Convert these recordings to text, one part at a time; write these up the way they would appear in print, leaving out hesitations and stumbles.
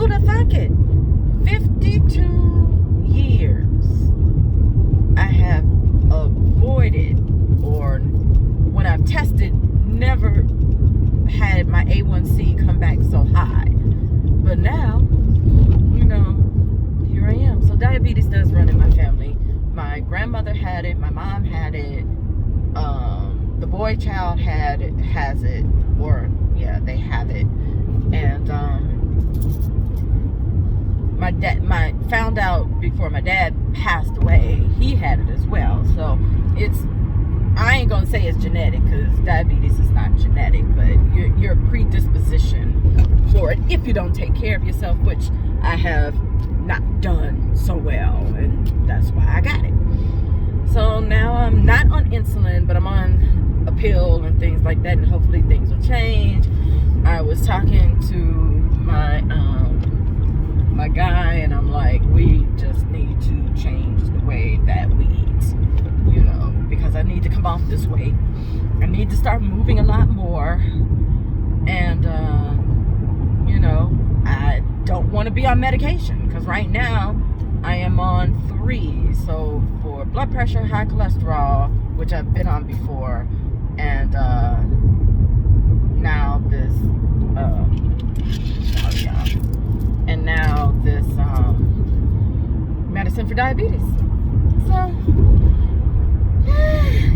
would have thunk it? 52 years I have avoided, or when I've tested, never had my A1C come back so high. But now, here I am. So diabetes does run in my family. My grandmother had it, my mom had it, the boy child has it, or yeah, they have it. And my found out before my dad passed away, he had it as well. So I ain't gonna say it's genetic, because diabetes is not genetic, but your predisposition for it if you don't take care of yourself, which I have not done so well, and that's why I got it. So now I'm not on insulin, but I'm on a pill and things like that, and hopefully things will change. I was talking to my guy, and I'm like, we just need to change the way that we eat, because I need to come off this weight. I need to start moving a lot more, and I don't want to be on medication, because right now I am on 3. So for blood pressure, high cholesterol, which I've been on before, and now this medicine for diabetes. So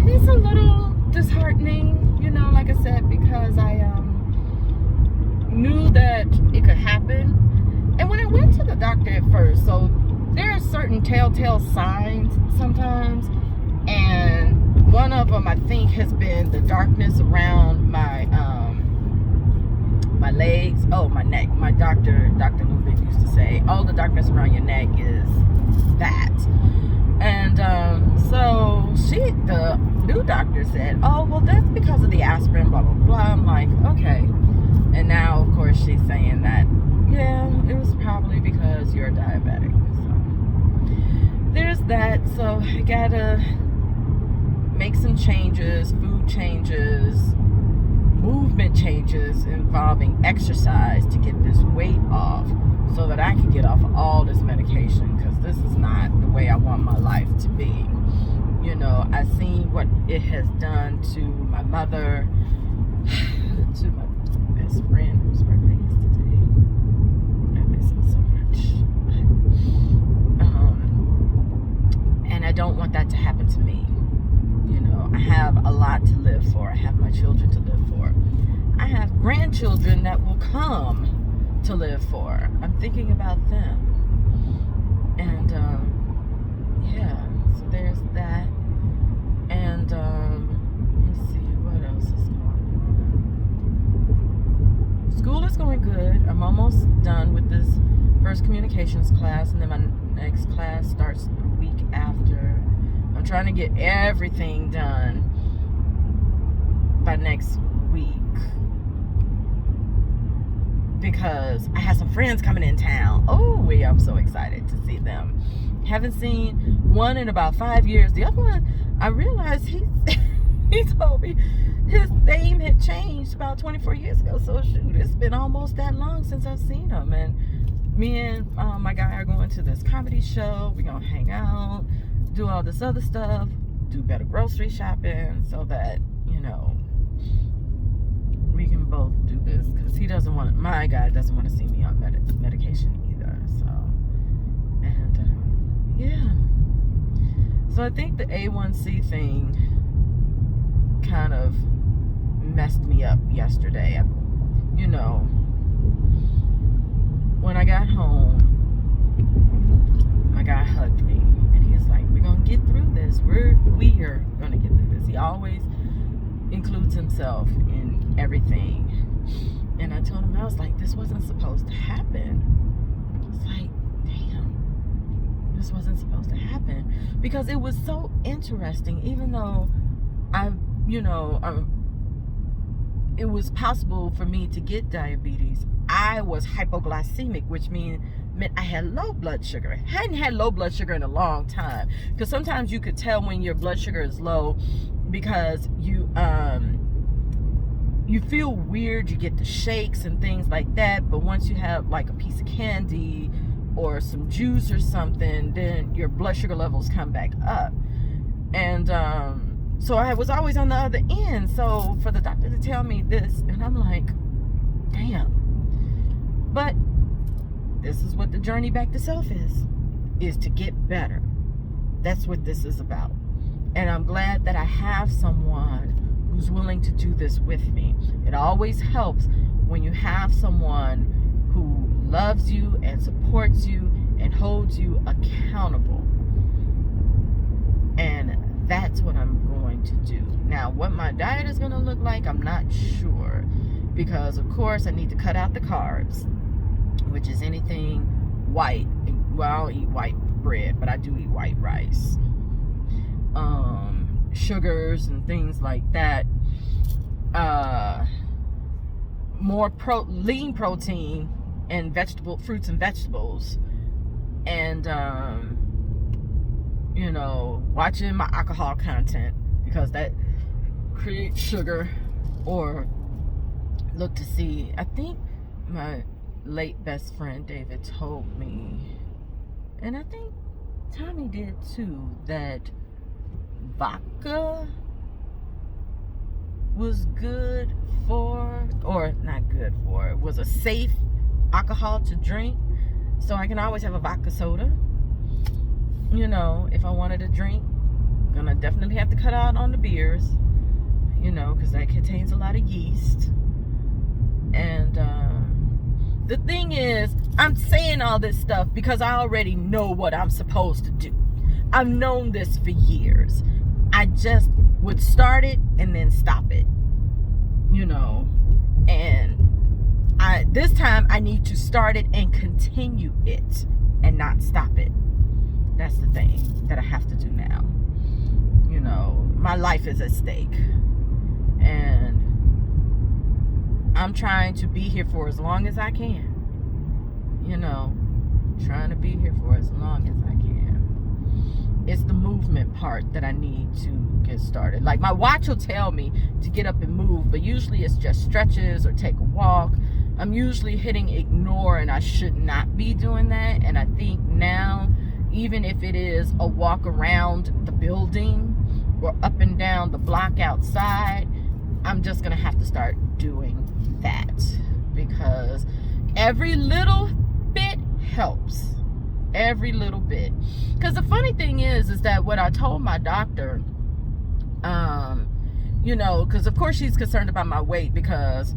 it's a little disheartening, like I said, because I knew that it could happen. And when I went to the doctor at first, so there are certain telltale signs sometimes, and one of them I think has been the darkness around my legs, my neck. My Dr. Lubin used to say, all the darkness around your neck is that. And so the new doctor said, oh, well, that's because of the aspirin, blah, blah, blah. I'm like, okay. And now, of course, she's saying that, yeah, it was probably because you're diabetic. So there's that. So I gotta make some changes, food changes, movement changes involving exercise to get this weight off, so that I can get off of all this medication, because this is not the way I want my life to be. I've seen what it has done to my mother, to my best friend whose birthday is today. I miss him so much. And I don't want that to happen to me. I have a lot to live for. I have my children to live for. I have grandchildren that will come to live for. I'm thinking about them. And so there's that. And let's see, what else is going on. School is going good. I'm almost done with this first communications class, and then my next class starts the week after. I'm trying to get everything done by next week, because I have some friends coming in town. I'm so excited to see them. Haven't seen one in about 5 years. The other one, I realized he told me his name had changed about 24 years ago. So shoot, it's been almost that long since I've seen him. And me and my guy are going to this comedy show. We're gonna hang out, do all this other stuff, do better grocery shopping, so that we can both do this, because my guy doesn't want to see me on medication either. So, and so I think the A1C thing kind of messed me up yesterday. When I got home, my guy hugged me, and he was like, we're gonna get through this. We are gonna get through this. He always includes himself in everything. And I told him, I was like, this wasn't supposed to happen. It's like, damn, this wasn't supposed to happen. Because it was so interesting, even though it was possible for me to get diabetes, I was hypoglycemic, which meant I had low blood sugar. I hadn't had low blood sugar in a long time, because sometimes you could tell when your blood sugar is low, because you feel weird, you get the shakes and things like that, but once you have like a piece of candy or some juice or something, then your blood sugar levels come back up. And so I was always on the other end. So for the doctor to tell me this, and I'm like, damn. But this is what the journey back to self is to get better. That's what this is about. And I'm glad that I have someone who's willing to do this with me. It always helps when you have someone who loves you and supports you and holds you accountable. And that's what I'm going to do. Now, what my diet is going to look like, I'm not sure. Because, of course, I need to cut out the carbs, which is anything white. Well, I don't eat white bread, but I do eat white rice. Sugars and things like that. More lean protein and fruits and vegetables. And, watching my alcohol content, because that creates sugar. Or look to see, I think my late best friend David told me, and I think Tommy did too, that vodka was good for, or not good for, was a safe alcohol to drink. So I can always have a vodka soda, if I wanted to drink. I'm gonna definitely have to cut out on the beers, because that contains a lot of yeast. And the thing is, I'm saying all this stuff because I already know what I'm supposed to do. I've known this for years. I just would start it and then stop it, and this time I need to start it and continue it and not stop it. That's the thing that I have to do now. My life is at stake, and I'm trying to be here for as long as I can. Trying to be here for as long as I can. It's the movement part that I need to get started. Like, my watch will tell me to get up and move, but usually it's just stretches or take a walk. I'm usually hitting ignore, and I should not be doing that. And I think now, even if it is a walk around the building or up and down the block outside, I'm just gonna have to start doing that, because every little bit helps. Every little bit. Because the funny thing is that when I told my doctor, because of course she's concerned about my weight, because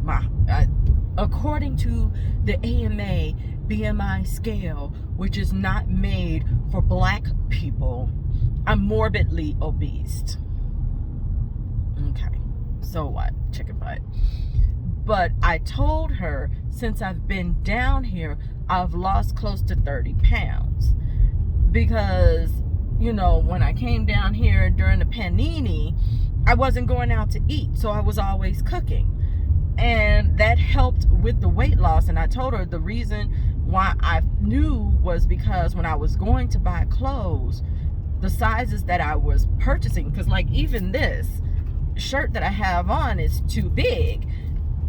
according to the AMA BMI scale, which is not made for black people, I'm morbidly obese. Okay, so what? Chicken butt. But I told her, since I've been down here, I've lost close to 30 pounds. Because, when I came down here during the panini, I wasn't going out to eat, so I was always cooking. And that helped with the weight loss. And I told her the reason why I knew was because when I was going to buy clothes, the sizes that I was purchasing, because like even this shirt that I have on is too big,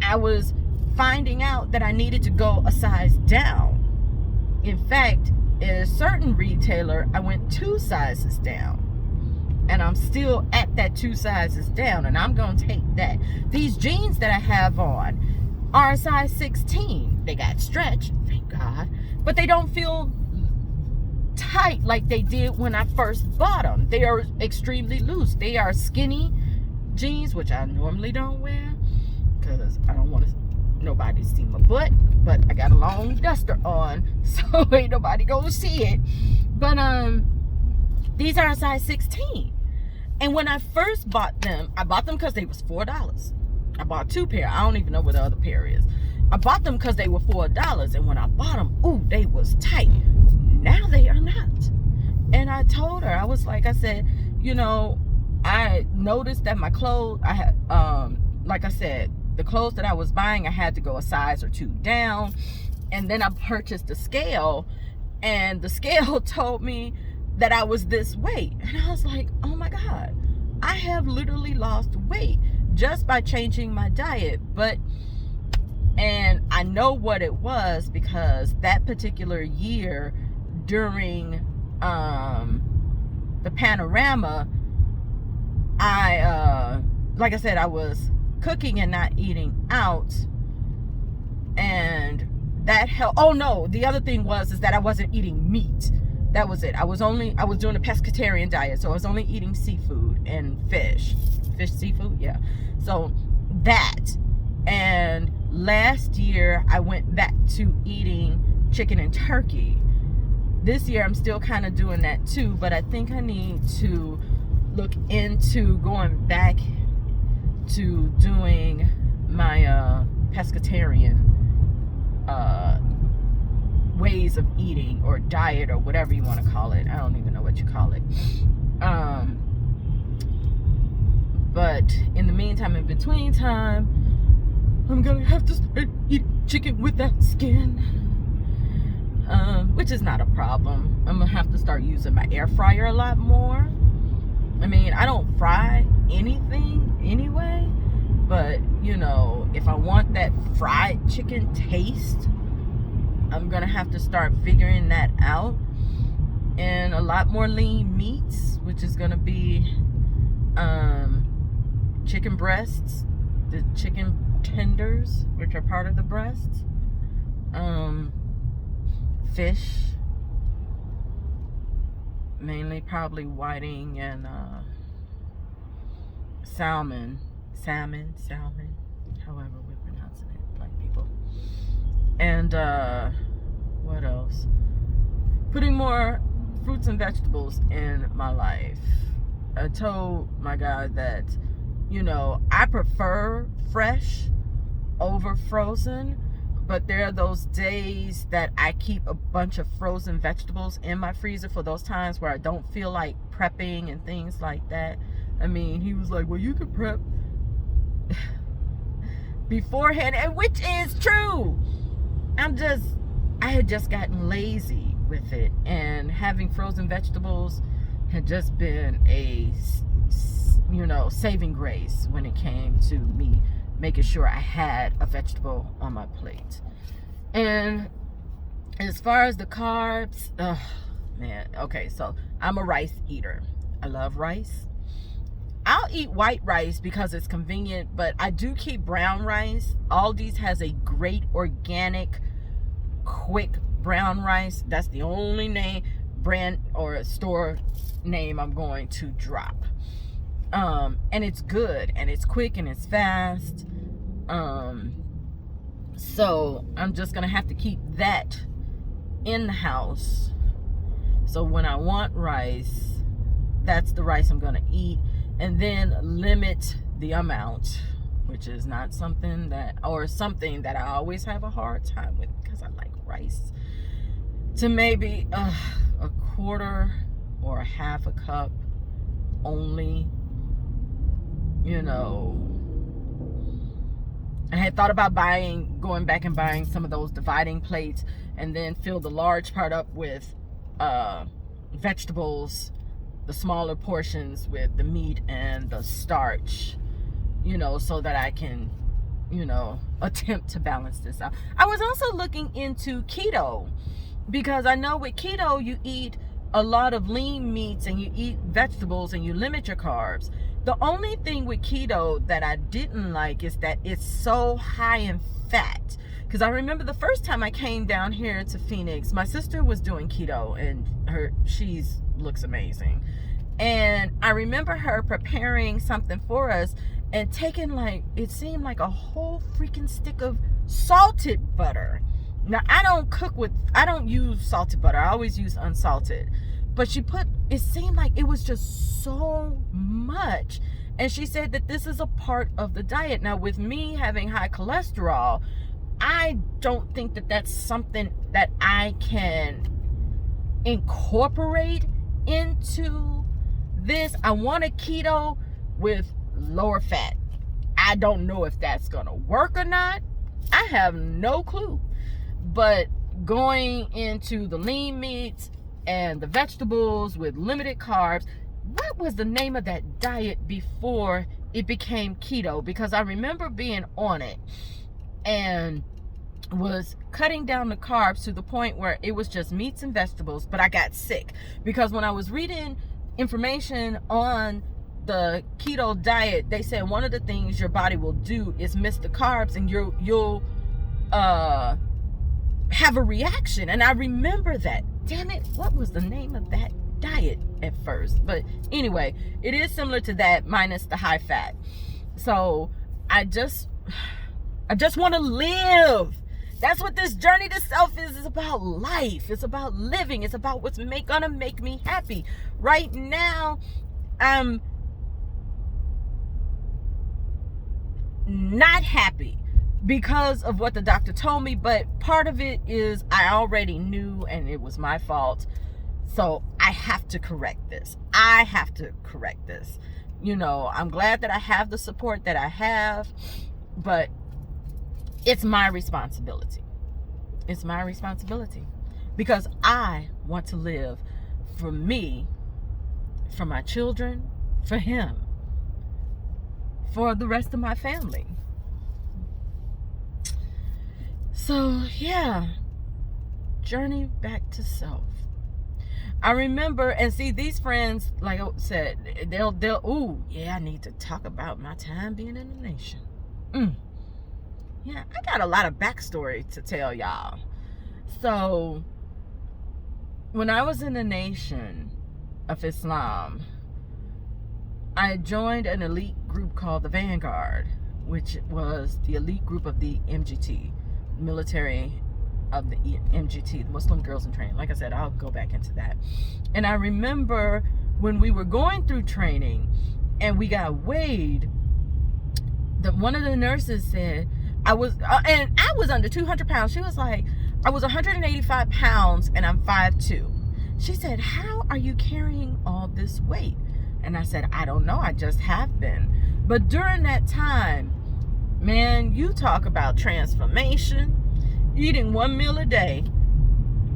I was finding out that I needed to go a size down. In fact, at a certain retailer, I went 2 sizes down. And I'm still at that 2 sizes down, and I'm going to take that. These jeans that I have on are a size 16. They got stretch, thank God, but they don't feel tight like they did when I first bought them. They are extremely loose. They are skinny jeans, which I normally don't wear because I don't want nobody to see my butt, but I got a long duster on, so ain't nobody gonna see it. But these are a size 16. And when I first bought them, I bought them because they was $4. I bought 2 pair. I don't even know where the other pair is. I bought them because they were $4. And when I bought them, ooh, they was tight. Now they are not. And I told her, I said, I noticed that my clothes, I had, like I said, the clothes that I was buying, I had to go a size or 2 down. And then I purchased a scale, and the scale told me that I was this weight. And I was like, oh my God, I have literally lost weight just by changing my diet. And I know what it was, because that particular year during the panorama, I like I said, I was cooking and not eating out, and that helped. Oh no, the other thing is that I wasn't eating meat. That was it. I was doing a pescatarian diet, so I was only eating seafood and fish, seafood, yeah. So that, and last year I went back to eating chicken and turkey. This year I'm still kind of doing that too, but I think I need to look into going back to doing my pescatarian ways of eating, or diet, or whatever you want to call it. I don't even know what you call it. But in the meantime, in between time, I'm gonna have to start eating chicken without skin, which is not a problem. I'm gonna have to start using my air fryer a lot more. I mean, I don't fry anything anyway, but you know, if I want that fried chicken taste, I'm gonna have to start figuring that out. And a lot more lean meats, which is gonna be chicken breasts, the chicken tenders, which are part of the breasts, fish, mainly probably whiting, and salmon, however we're pronouncing it, black people. And what else? Putting more fruits and vegetables in my life. I told my guy that, you know, I prefer fresh over frozen, but there are those days that I keep a bunch of frozen vegetables in my freezer for those times where I don't feel like prepping and things like that. I mean, he was like, well, you could prep beforehand, and which is true. I had just gotten lazy with it, and having frozen vegetables had just been a, you know, saving grace when it came to me making sure I had a vegetable on my plate. And as far as the carbs, man, okay, so I'm a rice eater. I love rice. I'll eat white rice because it's convenient, but I do keep brown rice. Aldi's has a great organic, quick brown rice. That's the only brand or store name I'm going to drop. And it's good, and it's quick, and it's fast. So I'm just gonna have to keep that in the house. So when I want rice, that's the rice I'm gonna eat, and then limit the amount, which is not something that I always have a hard time with, because I like rice, to maybe a quarter or a half a cup only. You know, I had thought about going back and buying some of those dividing plates, and then fill the large part up with vegetables, the smaller portions with the meat and the starch, you know, so that I can, you know, attempt to balance this out. I was also looking into keto, because I know with keto you eat a lot of lean meats and you eat vegetables and you limit your carbs. The only thing with keto that I didn't like is that it's so high in fat. Because I remember the first time I came down here to Phoenix, my sister was doing keto, and she looks amazing. And I remember her preparing something for us and taking, like, it seemed like a whole freaking stick of salted butter. Now, I don't use salted butter. I always use unsalted. But it seemed like it was just so much. And she said that this is a part of the diet. Now, with me having high cholesterol, I don't think that that's something that I can incorporate into this. I want a keto with lower fat. I don't know if that's gonna work or not. I have no clue. But going into the lean meats and the vegetables with limited carbs, what was the name of that diet before it became keto, because I remember being on it and was cutting down the carbs to the point where it was just meats and vegetables. But I got sick because when I was reading information on the keto diet, they said one of the things your body will do is miss the carbs, and you'll have a reaction. And I remember that. Damn it, what was the name of that diet at first? But anyway, it is similar to that minus the high fat. So I just want to live. That's what this journey to self is. It's about life. It's about living. It's about what's gonna make me happy. Right now, I'm not happy because of what the doctor told me, but part of it is I already knew and it was my fault. So I have to correct this. You know, I'm glad that I have the support that I have, but it's my responsibility. It's my responsibility because I want to live for me, for my children, for him, for the rest of my family. So yeah, journey back to self. I remember, and see, these friends, like I said, they'll ooh, yeah, I need to talk about my time being in the nation. Yeah, I got a lot of backstory to tell y'all. So when I was in the Nation of Islam, I joined an elite group called the Vanguard, which was the elite group of the MGT, military of the MGT, the Muslim Girls in Training. Like I said, I'll go back into that. And I remember when we were going through training and we got weighed, one of the nurses said, I was under 200 pounds. She was like, I was 185 pounds and I'm 5'2". She said, how are you carrying all this weight? And I said, I don't know, I just have been. But during that time, man, you talk about transformation, eating 1 meal a day,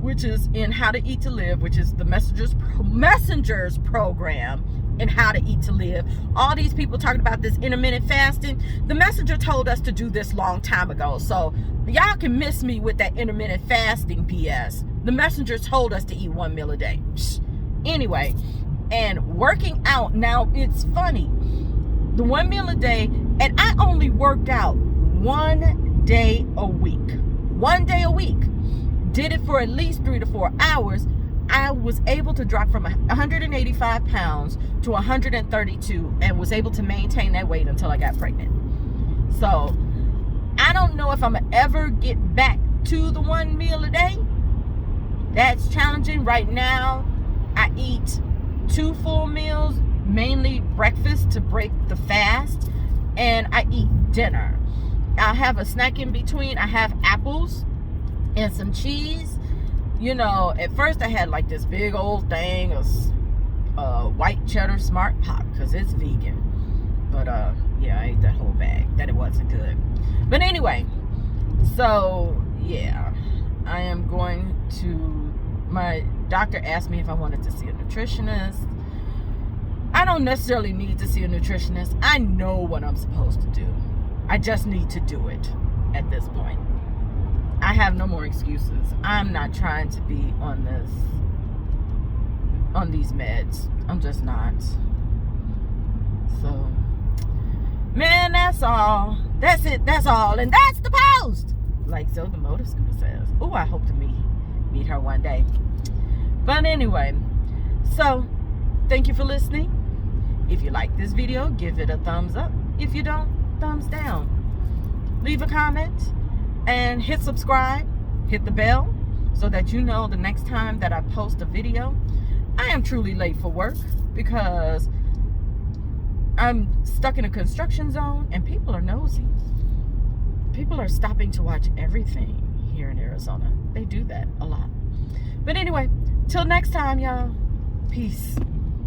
which is in How to Eat to Live, which is the Messengers program in How to Eat to Live. All these people talking about this intermittent fasting. The Messenger told us to do this long time ago. So y'all can miss me with that intermittent fasting BS. The Messenger told us to eat 1 meal a day. Anyway, and working out, now it's funny. The 1 meal a day, and I only worked out 1 day a week. 1 day a week. Did it for at least 3 to 4 hours. I was able to drop from 185 pounds to 132 and was able to maintain that weight until I got pregnant. So I don't know if I'm gonna ever get back to the 1 meal a day. That's challenging. Right now, I eat 2 full meals, mainly breakfast to break the fast, and I eat dinner. I have a snack in between. I have apples and some cheese. You know, at first I had like this big old thing of white cheddar Smart Pop because it's vegan. But yeah, I ate that whole bag. That it wasn't good. But anyway, so yeah, I am going to, my doctor asked me if I wanted to see a nutritionist. I don't necessarily need to see a nutritionist. I know what I'm supposed to do. I just need to do it at this point. I have no more excuses. I'm not trying to be on these meds. I'm just not. So, man, that's all. That's it. That's all. And that's the post. Like Silver Motor Scooter says. Oh, I hope to meet her one day. But anyway, so thank you for listening. If you like this video, give it a thumbs up. If you don't, thumbs down. Leave a comment and hit subscribe. Hit the bell so that you know the next time that I post a video. I am truly late for work because I'm stuck in a construction zone and people are nosy. People are stopping to watch everything here in Arizona. They do that a lot. But anyway, till next time, y'all. Peace.